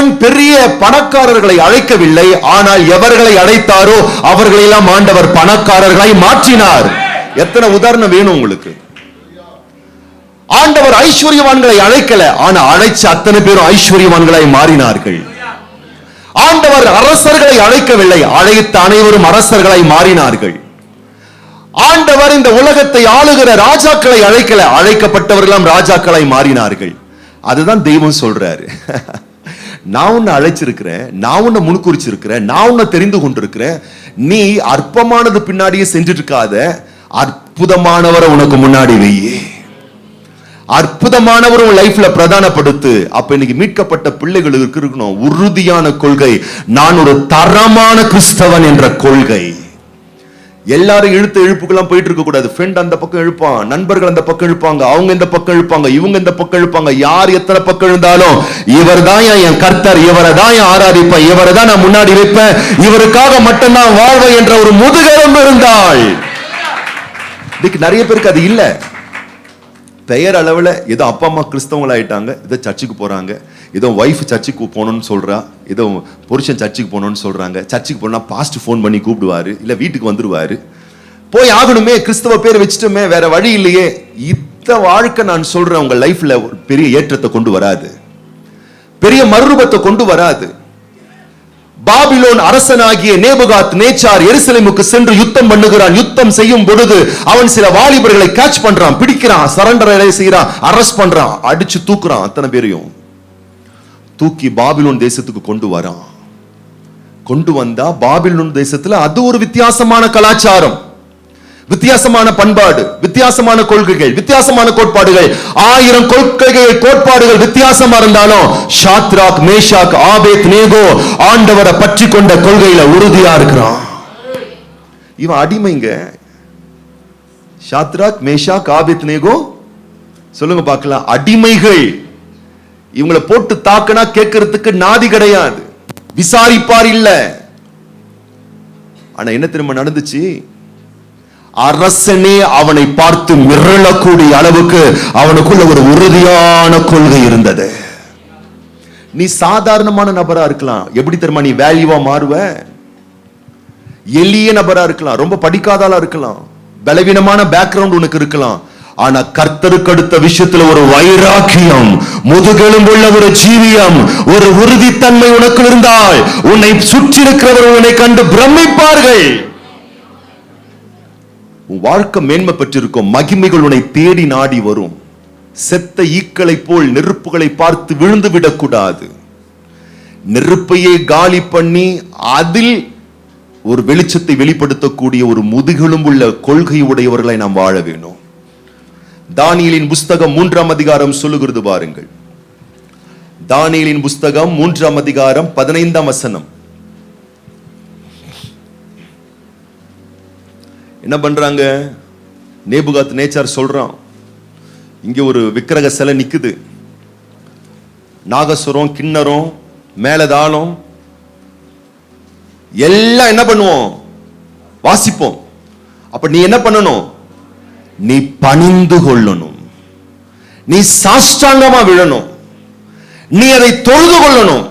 தேவன் பெரிய பணக்காரர்களை அழைக்கவில்லை, ஆனால் எவர்களை அழைத்தாரோ அவர்களெல்லாம் ஆண்டவர் பணக்காரர்களை மாற்றினார். எத்தனை உதாரணம் வேணும் உங்களுக்கு? ஆண்டவர் ஐஸ்வர்யவான்களை அழைக்கல, ஆனா அழைச்ச அத்தனை பேரும் ஐஸ்வர்யவான்களை மாறினார்கள். ஆண்டவர் அரசர்களை அழைக்கவில்லை, அழைத்த அனைவரும் அரசர்களை மாறினார்கள். ஆண்டவர் இந்த உலகத்தை ஆளுகிற ராஜாக்களை அழைக்கல, அழைக்கப்பட்டவர்களும் ராஜாக்களை மாறினார்கள். அதுதான் தெய்வம் சொல்றாரு. நான் உன்னை அழைச்சிருக்கிறேன், நான் உன்னை முன்குறிச்சிருக்கிறேன், நான் உன்னை தெரிந்து கொண்டிருக்கிறேன். நீ அற்பமானது பின்னாடியே செஞ்சுட்டு இருக்காத, அற்புதமானவரை உனக்கு முன்னாடி வெய்யே, அற்புதமானவர் உன் லைஃப்ல பிரதானப்படுத்து. அப்ப இன்னைக்கு மீட்கப்பட்ட பிள்ளைகளுக்கு இருக்கணும் உறுதியான கொள்கை, நான் ஒரு தரமான கிறிஸ்தவன் என்ற கொள்கை. எல்லாரும் இழுத்த இழுப்புக்கெல்லாம் போயிட்டு இருக்க கூடாது. ஃப்ரெண்ட் அந்த பக்கம் இழுப்பான், நண்பர்கள் அந்த பக்கம் இழுப்பாங்க, அவங்க இந்த பக்கம் இழுப்பாங்க, இவங்க இந்த பக்கம் இழுப்பாங்க. யார் எத்தனை பக்கம் எழுந்தாலும் இவர் தான் என் கர்த்தர், இவரை தான் ஆராதிப்பேன், இவரை தான் நான் முன்னாடி வைப்பேன், இவருக்காக மட்டும்தான் வாழ்வேன் என்ற ஒரு முதுகெலும்பு இருந்தால். இன்னைக்கு நிறைய பேருக்கு அது இல்லை. பெயர் அளவில் ஏதோ அப்பா அம்மா கிறிஸ்தவங்கள ஆயிட்டாங்க, ஏதோ சர்ச்சுக்கு போறாங்க, ஏதோ ஒய்ஃப் சர்ச்சுக்கு போகணும்னு சொல்றா, ஏதோ புருஷன் சர்ச்சுக்கு போகணும்னு சொல்றாங்க. சர்ச்சுக்கு போனா பாஸ்ட் ஃபோன் பண்ணி கூப்பிடுவாரு, இல்ல வீட்டுக்கு வந்துருவாரு. போய் ஆகணுமே, கிறிஸ்தவ பேர் வச்சுட்டுமே, வேற வழி இல்லையே. இந்த வாழ்க்கை நான் சொல்றேன் உங்க லைஃப்ல பெரிய ஏற்றத்தை கொண்டு வராது, பெரிய மறுரூபத்தை கொண்டு வராது. பாபிலோன் அரசனாகிய நேபுகாத் நேச்சார் எருசலேமுக்கு சென்று யுத்தம் பண்ணுகிறான். யுத்தம் செய்யும் பொழுது அவன் சில வாலிபர்களை கேட்ச் பண்றான், பிடிக்கிறான், சரண்டர் செய்யறான், அரெஸ்ட் பண்றான், அடிச்சு தூக்குறான். அத்தனை பேரையும் தூக்கி பாபிலோன் தேசத்துக்கு கொண்டு வரான். கொண்டு வந்தா பாபிலோன் தேசத்துல அது ஒரு வித்தியாசமான கலாச்சாரம், வித்தியாசமான பண்பாடு, வித்தியாசமான கொள்கைகள், வித்தியாசமான கோட்பாடுகள். 1000 கொள்கைகள் கோட்பாடுகள் வித்தியாசமா இருந்தாலும் ஷாத்ராக் மேஷாக் ஆபேத் நேகோ ஆண்டவரை பற்றி கொண்ட கொள்கையில உறுதியா இருக்கிறான். இவன் அடிமைங்க. ஷாத்ராக் மேஷாக் ஆபேத் நேகோ சொல்லுங்க பார்க்கலாம், அடிமைகள். இவங்களை போட்டு தாக்குனா கேட்கறதுக்கு நாதி கிடையாது, விசாரிப்பார் இல்ல. ஆனா என்ன திரும்ப நடந்துச்சு? அரசனே அவனை பார்த்து மிரளக்கூடிய அளவுக்கு அவனுக்குள்ள ஒரு உறுதியான கொள்கை இருந்தது. நீ சாதாரணமான நபரா இருக்கலாம், எப்படி தெரியுமா நீ வேல்யூவா மாறுவ? எளிய நபரா இருக்கலாம், ரொம்ப படிக்காதாலா இருக்கலாம், பலவீனமான பேக்ரவுண்ட் உனக்கு இருக்கலாம். ஆனா கர்த்தருக்கு அடுத்த விஷயத்துல ஒரு வைராக்கியம், முதுகெலும்புள்ள ஒரு ஜீவியம், ஒரு உறுதித்தன்மை உனக்கு இருந்தால் உன்னை சுற்றி இருக்கிறவர்கள் உன்னை கண்டு பிரமிப்பார்கள். வாழ்க்கை மேன்மை பெற்றிருக்கும், மகிமைகள் உன்னை தேடி நாடி வரும். செத்த ஈக்களை போல் நெருப்புகளை பார்த்து விழுந்து விடக்கூடாது. நெருப்பையே காலி பண்ணி அதில் ஒரு வெளிச்சத்தை வெளிப்படுத்தக்கூடிய ஒரு முதுகெலும்புள்ள கொள்கை உடையவர்களை நாம் வாழ வேணும். தானியேலின் புஸ்தகம் 3ஆம் அதிகாரம் சொல்லுகிறது பாருங்கள். தானியேலின் புஸ்தகம் 3ஆம் அதிகாரம் 15ஆம் வசனம். என்ன பண்றாங்க? நேபுகாத் நேச்சார் சொல்றான், இங்க ஒரு விக்கிரக சிலை நிக்குது, நாகசுரம், கிண்ணறம், மேலதாளம் எல்லாம் என்ன பண்ணுவோம்? வாசிப்போம். அப்ப நீ என்ன பண்ணணும்? நீ பணிந்து கொள்ளணும், நீ சாஷ்டாங்கமா விழணும், நீ அதை தொழுது கொள்ளணும்.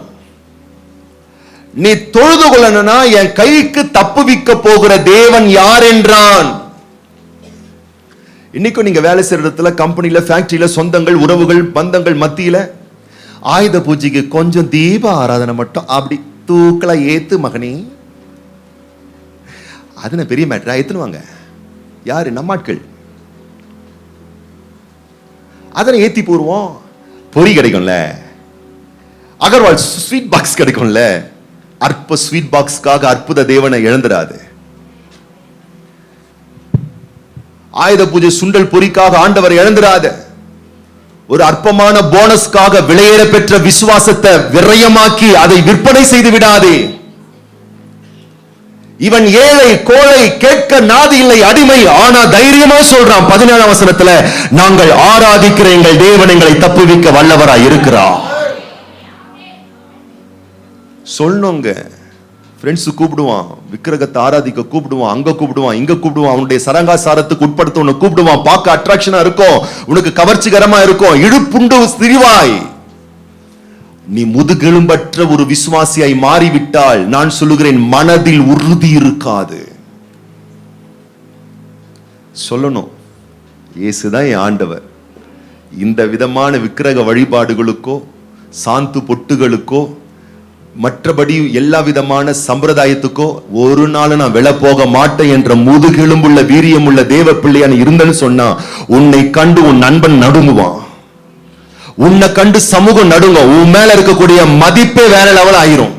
நீ தொழுது கொள்ளணும்னா என் கைக்கு தப்புவிக்க போகிற தேவன் யார் என்றான். இன்னைக்கும் நீங்க வேலை செய்யற இடத்துல, கம்பெனில, ஃபேக்டரியில, சொந்தங்கள், உறவுகள், பந்தங்கள் மத்தியில ஆயுத பூஜைக்கு கொஞ்சம் தீப ஆராதனை மட்டும் அப்படி தூக்கலா ஏத்து மகனே, அது பெரிய மேட்டரா ஏத்துனுவாங்க. யாரு? நம்மாட்கள். அதனை ஏத்தி போடுவோம். பொறி கிடைக்கும்ல, அகர்வால் ஸ்வீட் பாக்ஸ் கிடைக்கும்ல. அற்ப ஸ்வீட் பாக்ஸ்க்காக அற்புத தேவனை இழந்துடாது. ஆயுத பூஜை சுண்டல் பொறிக்காக ஆண்டவர் இழந்துடாத. ஒரு அற்பமான போனஸ்க்காக விலையேற பெற்ற விசுவாசத்தை விரயமாக்கி அதை விற்பனை செய்து விடாதே. இவன் ஏழை, கோழை, கேட்க நாதி இல்லை, அடிமை. ஆனா தைரியமா சொல்றான் 17ஆம் வசனத்துல, நாங்கள் ஆராதிக்கிற எங்கள் தேவன் எங்களை தப்புவிக்க வல்லவராய் இருக்கிறார். சொல்லணுங்க. ஃப்ரெண்ட்ஸ் கூப்பிடுவான், விக்கிரகத்தை ஆராதிக்க கூப்பிடுவான், அங்க கூப்பிடுவான், இங்க கூப்பிடுவான், அவனுடைய சரங்காசாரத்துக்கு உட்படுத்த உன்னை கூப்பிடுவான். பார்க்க அட்ராக்ஷனா இருக்கும், உனக்கு கவர்ச்சிகரமா இருக்கும், இழுப்புண்டு திரிவாய். நீ முதுகெலும்பற்ற ஒரு விசுவாசியாய் மாறிவிட்டால் நான் சொல்லுகிறேன், மனதில் உறுதி இருக்காது. சொல்லணும், இயேசுதான் என் ஆண்டவர். இந்த விதமான விக்கிரக வழிபாடுகளுக்கோ சாந்து பொட்டுகளுக்கோ மற்றபடி எல்லா விதமான சம்பிரதாயத்துக்கோ ஒரு நாள் நான் வெளில போக மாட்டேன் என்ற முதுகெலும்புள்ள வீரியமுள்ள தேவ பிள்ளையான இருந்தன்னு சொன்னா, உன்னை கண்டு உன் நண்பன் நடுங்குவான், உன்னை கண்டு சமூகம் நடுங்க. உன் மேல இருக்கக்கூடிய மதிப்பே வேற லெவல் ஆயிரும்,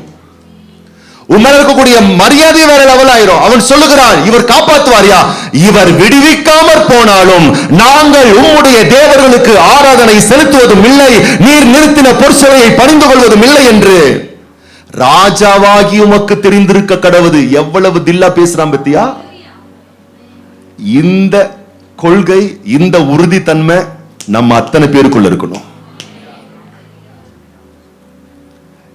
உன் மேல இருக்கக்கூடிய மரியாதை வேற லெவல் ஆயிரும். அவன் சொல்லுகிறான், இவர் காப்பாற்றுவாரியா? இவர் விடுவிக்காமற் போனாலும் நாங்கள் உம்முடைய தேவர்களுக்கு ஆராதனை செலுத்துவதும் இல்லை, நீர் நிறுத்தின பொற்சொலையை பணிந்து கொள்வதும் இல்லை என்று ராஜாவாகி உமக்கு தெரிந்திருக்க கடவுது. எவ்வளவு தில்லா பேசுறான் பத்தியா? இந்த கொள்கை, இந்த உறுதித்தன்மை நம்ம அத்தனை பேருக்குள்ள இருக்கணும்.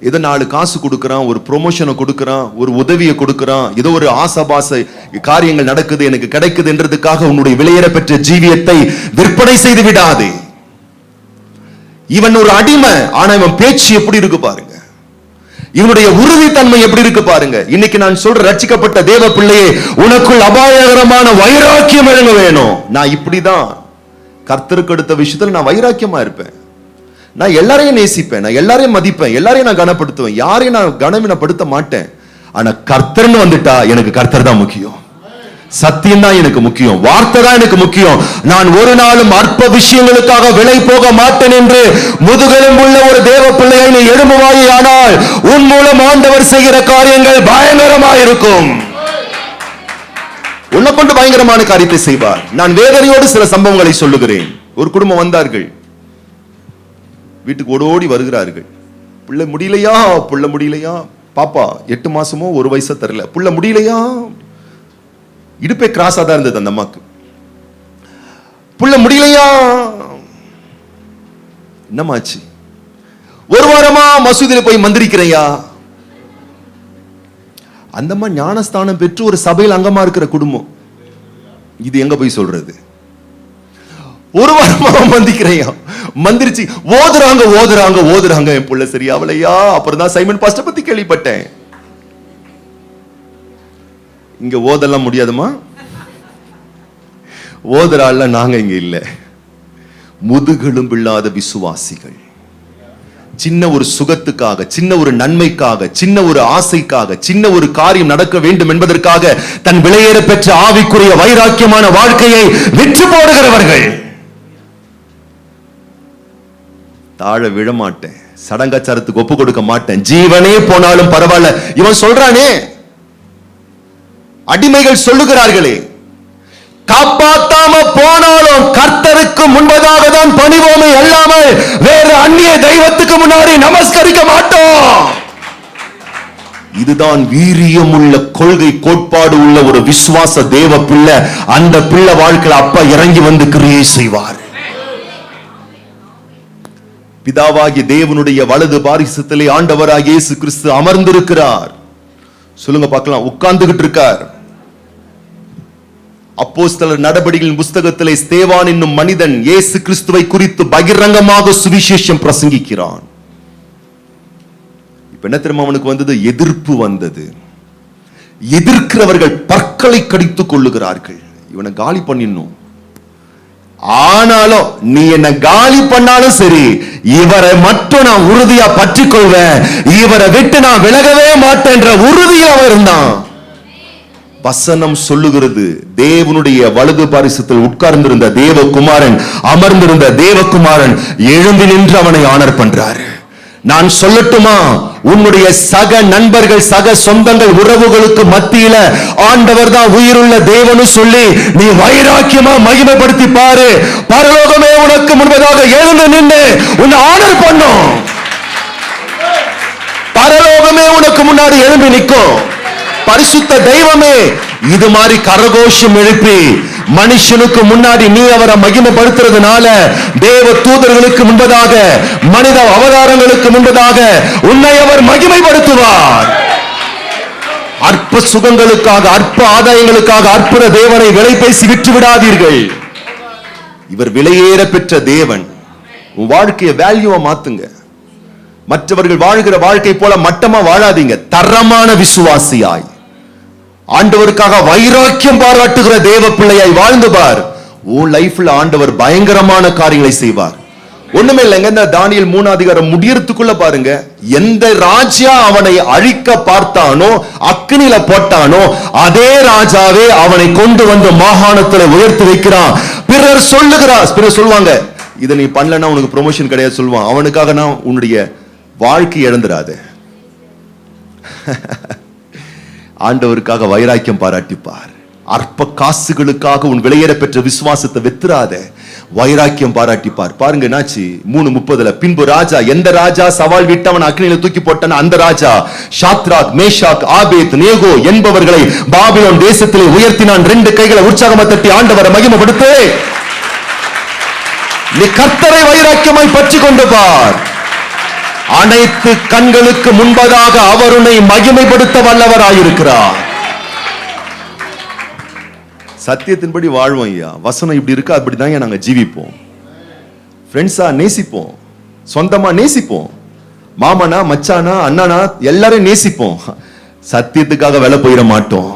ஏதோ 4 காசு கொடுக்கறான், ஒரு ப்ரொமோஷனை கொடுக்கறான், ஒரு உதவியை கொடுக்கறான், ஏதோ ஒரு ஆசாபாச காரியங்கள் நடக்குது, எனக்கு கிடைக்குது என்றதுக்காக உன்னுடைய விலையேற பெற்ற ஜீவியத்தை விற்பனை செய்து விடாதே. இவன் ஒரு அடிமை, ஆனா இவன் பேச்சு எப்படி இருக்கு பாருங்க, இவனுடைய உறுதித்தன்மை எப்படி இருக்கு பாருங்க. இன்னைக்கு நான் சொல்ற ரட்சிக்கப்பட்ட தேவ பிள்ளையே, உனக்குள் அபாயகரமான வைராக்கியம் எழுங்க வேணும். நான் இப்படிதான் கர்த்தருக்கு அடுத்த விஷயத்துல நான் வைராக்கியமா இருப்பேன். நான் எல்லாரையும் நேசிப்பேன், நான் எல்லாரையும் மதிப்பேன், எல்லாரையும் நான் கனப்படுத்துவேன், யாரையும் நான் கனவீனப்படுத்த மாட்டேன். ஆனா கர்த்தர்னு வந்துட்டா எனக்கு கர்த்தர் தான் முக்கியம், சத்தியம் தான் எனக்கு முக்கியம், வார்த்தை தான் எனக்கு முக்கியம். நான் ஒரு நாளும் அற்ப விஷயங்களுக்காக விலை போக மாட்டேன் என்று முதுகெலும்புள்ள ஒரு தேவ பிள்ளையை நீ எழும்புவாயே, ஆனால் உன் மூலம் ஆண்டவர் செய்கிற காரியங்கள் பயங்கரமாயிருக்கும். உன்னை கொண்டு பயங்கரமான காரியத்தை செய்வார். நான் வேதனையோடு சில சம்பவங்களை சொல்லுகிறேன். ஒரு குடும்பம் வந்தார்கள், வீட்டுக்கு ஓடோடி வருகிறார்கள். புள்ள முடியலையா, புள்ள முடியலையா, பாப்பா 8 மாசமோ 1 வயசோ தெரியல, புள்ள முடியலையா, இடுப்பே கிராஸா தான் இருந்தது அந்த அம்மாக்கு. புள்ள முடியலையா, என்னமாச்சு? 1 வாரமா மசூதியில போய் மந்திரிக்கிறையா. அந்த அம்மா ஞானஸ்தானம் பெற்று ஒரு சபையில் அங்கமா இருக்கிற குடும்பம். இது எங்க போய் சொல்றது? 1 வாரமா மந்திரிக்கிறையா, மந்திரிச்சு ஓதுறாங்க ஓதுறாங்க ஓதுறாங்க, என் புள்ள சரியாவலையா. அப்புறம் தான் சைமன் பாஸ்டர் பத்தி கேள்விப்பட்டேன். இங்க ஓதெல்லாம் முடியாதுமா, ஓதுறாள் நாங்க இங்க இல்ல. முதுகெலும்பில்லாத விசுவாசிகள், சின்ன ஒரு சுகத்துக்காக, சின்ன ஒரு நன்மைக்காக, சின்ன ஒரு ஆசைக்காக, சின்ன ஒரு காரியம் நடக்க வேண்டும் என்பதற்காக தன் விலையேற பெற்ற ஆவிக்குரிய வைராக்கியமான வாழ்க்கையை விற்று போடுகிறவர்கள். தாழ விழ மாட்டேன், சடங்காச்சாரத்துக்கு ஒப்பு கொடுக்க மாட்டேன், ஜீவனே போனாலும் பரவாயில்ல. இவன் சொல்றானே, அடிமைகள் சொல்லுகிறார்களே, காப்பாத்தாம போனாலும் கர்த்தருக்கு முன்பதாக தான் பணிவோமே அல்லாமல் வேறு அந்நிய தெய்வத்துக்கு முன்னாடி நமஸ்கரிக்க மாட்டோம். இதுதான் வீரியமுள்ள கொள்கை, கோட்பாடு உள்ள ஒரு விசுவாச தேவ பிள்ளை. அந்த பிள்ளை வாழ்க்கையில் அப்பா இறங்கி வந்து கிரியை செய்வார். பிதாவாகிய தேவனுடைய வலது பாரிசத்திலே ஆண்டவராகிய இயேசு கிறிஸ்து அமர்ந்திருக்கிறார். சொல்லுங்க பார்க்கலாம், உட்கார்ந்துகிட்டு இருக்கார். அப்போஸ்தலர் நடபடிகளின் புஸ்தகத்திலே ஸ்தேவான் என்னும் மனிதன் இயேசு கிறிஸ்துவை குறித்து பகிரங்கமாக சுவிசேஷம் பிரசங்கிக்கிறான். இப்ப என்ன தெரியுமா அவனுக்கு வந்தது? எதிர்ப்பு வந்தது. எதிர்க்கிறவர்கள் பற்களை கடித்துக் கொள்ளுகிறார்கள். இவனை காலி பண்ணிடணும், ஆனாலும் நீ என்ன காலி பண்ணாலும் சரி, இவரை மட்டும் நான் உறுதியா பற்றிக் கொள்வேன், இவரை விட்டு நான் விலகவே மாட்டேன் என்ற உறுதியா இருந்தான். வசனம் சொல்லுகிறது, தேவனுடைய வலது பாரிசத்தில் உட்கார்ந்திருந்த தேவகுமாரன், அமர்ந்திருந்த தேவகுமாரன் எழுந்து நின்று அவனை ஆனர் பண்றாரு. நான் சொல்லட்டுமா, உன்னுடைய சக நண்பர்கள், சக சொந்தங்கள், உறவுகளுக்கு மத்தியில ஆண்டவர் தான் உயிருள்ள தேவனு சொல்லி நீ வைராக்கியமா மகிமைப்படுத்தி பாரு. பரலோகமே உனக்கு முன்பதாக எழுந்து நின்று உன்னை ஆனர் பண்ணும். பரலோகமே உனக்கு முன்னாடி எழுந்து நிற்கும். பரிசுத்த தெய்வமே, இது மாதிரி கரகோஷம் எழுப்பி மனுஷனுக்கு முன்னாடி நீ அவரை மகிமைப்படுத்துறதுனால தேவ தூதர்களுக்கு முன்பதாக, மனித அவதாரங்களுக்கு முன்பதாக உன்னை அவர் மகிமைப்படுத்துவார். அற்ப சுகங்களுக்காக, அற்ப ஆதாயங்களுக்காக அற்புத தேவனை விலை பேசி விற்று விடாதீர்கள். இவர் விலையேற பெற்ற தேவன். உன் வாழ்க்கைய வேல்யூவை மாத்துங்க. மற்றவர்கள் வாழ்கிற வாழ்க்கை போல மட்டமா வாழாதீங்க. தரமான விசுவாசியாய், ஆண்டவருக்காக வைராக்கியம் பாராட்டுகிற தேவ பிள்ளையாய் வாழ்ந்து பார். உன் லைஃப்ல ஆண்டவர் பயங்கரமான காரியங்களை செய்வார். ஒண்ணுமே இல்லைங்க, இந்த தானியேல் 3 அதிகாரம் முடியறதுக்குள்ள பாருங்க, எந்த ராஜா அவனை அழிக்க பார்த்தானோ, அக்னியில போட்டானோ, அதே ராஜாவே அவனை கொண்டு வந்து மாகாணத்துல உயர்த்தி வைக்கிறான். பிறர் சொல்லுவாங்க, இதை நீ பண்ணலன்னா உனக்கு ப்ரொமோஷன் கிடையாது சொல்லுவான். அவனுக்காக நான் உன்னுடைய வாழ்க்கை இழந்துடாது. ஆண்டவருக்காக வைராக்கியம் பாராட்டிப்பார். அற்ப காசுகளுக்காக உன் விலையேற பெற்ற விசுவாசத்தை வெத்துறாத, வைராக்கியம் பாராட்டிப்பார். பாருங்க என்னாச்சு 3:30. பின்பு ராஜா, எந்த ராஜா சவால் விட்டவன் அக்னியில தூக்கி போட்டான், அந்த ராஜா ஷாத்ராக், மேஷாக், ஆபேத், நேகோ என்பவர்களை பாபிலோன் தேசத்திலே உயர்த்தினான். 2 கைகளை உற்சாகமா தட்டி ஆண்டவரை மகிமைப்படுத்து. நீ கர்த்தரை வைராக்கியமாய் பற்றி கொண்டு பார். அனைத்து கண்களுக்கு முன்பதாக அவர் உன்னை மகிமைப்படுத்த வல்லவராயிருக்கிறார். சத்தியத்தின்படி வாழ்வோம் ஐயா. வசனம் இப்படி இருக்கா, அப்படிதான் நாங்க ஜீவிப்போம். ஃப்ரெண்ட்ஸா நேசிப்போம், சொந்தமா நேசிப்போம், மாமனா மச்சானா அண்ணனா எல்லாரும் நேசிப்போம். சத்தியத்துக்காக விலை போயிட மாட்டோம்.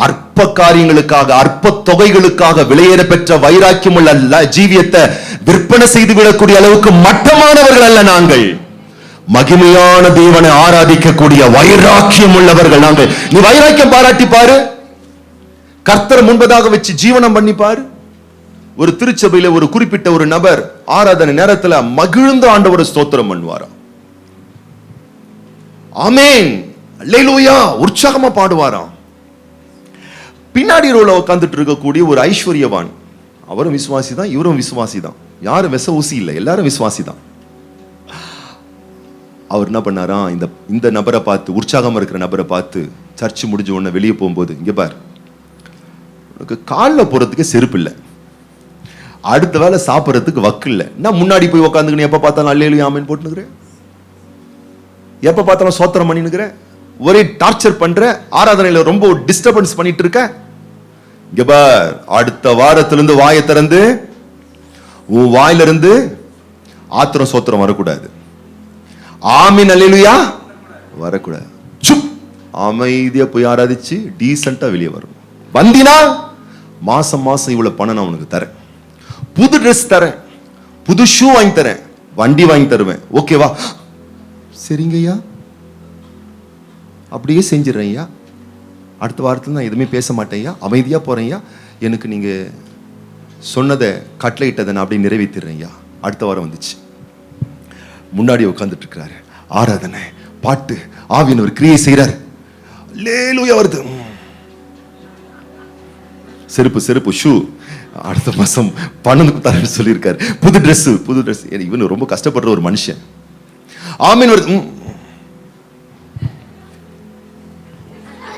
அற்ப காரியங்களுக்காக, அற்ப தொகைகளுக்காக விலையேற பெற்ற வைராக்கியம் உள்ள ஜீவியத்தை விற்பனை செய்து விடக்கூடிய அளவுக்கு மட்டமானவர்கள் அல்ல நாங்கள். மகிமையான தேவனை ஆராதிக்கக்கூடிய வைராக்கியம் உள்ளவர்கள் நாங்கள். நீ வைராக்கியம் பாராட்டி பாரு, கர்த்தர் முன்பதாக வச்சு ஜீவனம் பண்ணி பாரு. ஒரு திருச்சபையில ஒரு குறிப்பிட்ட ஒரு நபர் ஆராதனை நேரத்துல மகிழ்ந்து ஆண்டவரை ஸ்தோத்திரம் பண்ணுவாராம். ஆமென் அல்லேலூயா உற்சாகமா பாடுவாராம். பின்னாடி ரோல உட்கார்ந்துட்டு இருக்கக்கூடிய ஒரு ஐஸ்வர்யவான், அவரும் விசுவாசி தான், இவரும் விசுவாசி தான், யாரும் விச ஊசி இல்லை, எல்லாரும் விசுவாசி தான். அவர் என்ன பண்ணாரா, இந்த நபரை பார்த்து, உற்சாகமா இருக்கிற நபரை பார்த்து, சர்ச்சு முடிஞ்ச உடனே வெளியே போகும்போது, இங்க பார், உனக்கு காலில் போறதுக்கு செருப்பு இல்லை, அடுத்த வேலை சாப்பிட்றதுக்கு வக்கு இல்லை, நான் முன்னாடி போய் உட்காந்துக்கணும், எப்ப பார்த்தாலும் அல்லேலூயா ஆமென் போட்டுனுக்கிறேன், எப்ப பார்த்தாலும் சோத்திரம் பண்ணினுக்கிறேன், ஒரே டார்ச்சர் பண்ற, ஆராதனையில ரொம்ப டிஸ்டர்பன்ஸ் பண்ணிட்டு இருக்க. இங்க பார், அடுத்த வாரத்திலிருந்து வாயை திறந்து உன் வாயிலிருந்து ஆத்திரம் சோத்திரம் வரக்கூடாது, ஆமீன் அல்லேலூயா வரக்கூடாது. அமைதியா போய் ஆராதிச்சு டீசென்ட்டா வெளியே வரும். வந்தினா மாசம் மாசம் இவ்வளவு பணம் நான் உனக்கு தரேன், புது ட்ரெஸ் தரேன், புது ஷூ வாங்கி தரேன், வண்டி வாங்கி தருவேன், ஓகேவா? சரிங்கய்யா, அப்படியே செஞ்சிடறேன் ஐயா, அடுத்த வாரத்தில் நான் எதுவுமே பேச மாட்டேன் ஐயா, அமைதியா போறேன் ஐயா, எனக்கு நீங்க சொன்னதை கட்டளையிட்டதை நான் அப்படியே நிறைவேற்றிடுறேன் ஐயா. அடுத்த வாரம் வந்துச்சு, முன்னாடி உட்கார்ந்துட்டு இருக்கிறாரு, ஆராதனை, பாட்டு, ஆவியானவர் கிரியை செய்றாரு, அல்லேலூயா வருது. செருப்பு செருப்பு ஷூ அடுத்த மாசம் பணம் தரேன்னு சொல்லியிருக்காரு, புது ட்ரெஸ் புது ட்ரெஸ். இவனு ரொம்ப கஷ்டப்படுற ஒரு மனுஷன், ஆமீன் வருது,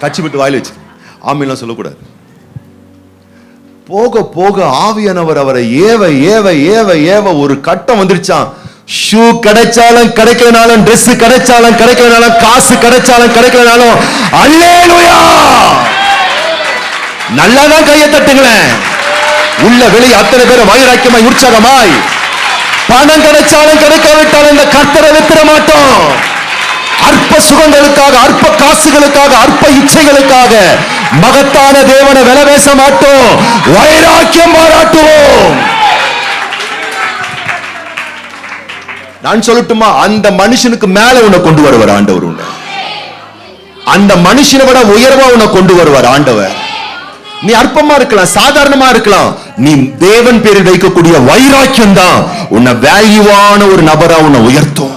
கட்சி விட்டு வாயில வச்சு ஆமீன்லாம் சொல்லக்கூடாது. போக போக ஆவியானவர் அவரை ஏவ ஏவ ஏவ ஏவ ஒரு கட்டம் வந்துருச்சான். ஷூ கிடைச்சாலும் கிடைக்கலனாலும், ட்ரெஸ் கிடைச்சாலும் கிடைக்கலனாலும், காசு கிடைச்சாலும் கிடைக்கலனாலும், அல்லேலூயா நல்லாதான் கையை தட்டுங்களேன். உள்ள வெளியே அத்தனை பேரை வைராக்கியமாய் உற்சாகமாய், பணம் கிடைச்சாலும் கிடைக்காவிட்டாலும் இந்த கர்த்தரை விட்டுற மாட்டோம். அற்ப சுகங்களுக்காக, அற்ப காசுகளுக்காக, அற்ப இச்சைகளுக்காக மகத்தான தேவனை விலை பேச மாட்டோம், வைராக்கியம் பாராட்டுவோம். நான் சொல்லட்டுமா, அந்த மனுஷனுக்கு மேல உன்னை கொண்டு வருவார் ஆண்டவர், உன்னை அந்த மனுஷனை விட உயர்வா உன்னை கொண்டு வருவார் ஆண்டவர். நீ அற்பமா இருக்கலாம், சாதாரணமா இருக்கலாம், நீ தேவன் பேரில் வைக்கக்கூடிய வைராக்கியம் தான் உன்னை வேல்யூவான ஒரு நபரா உன்னை உயர்த்தும்.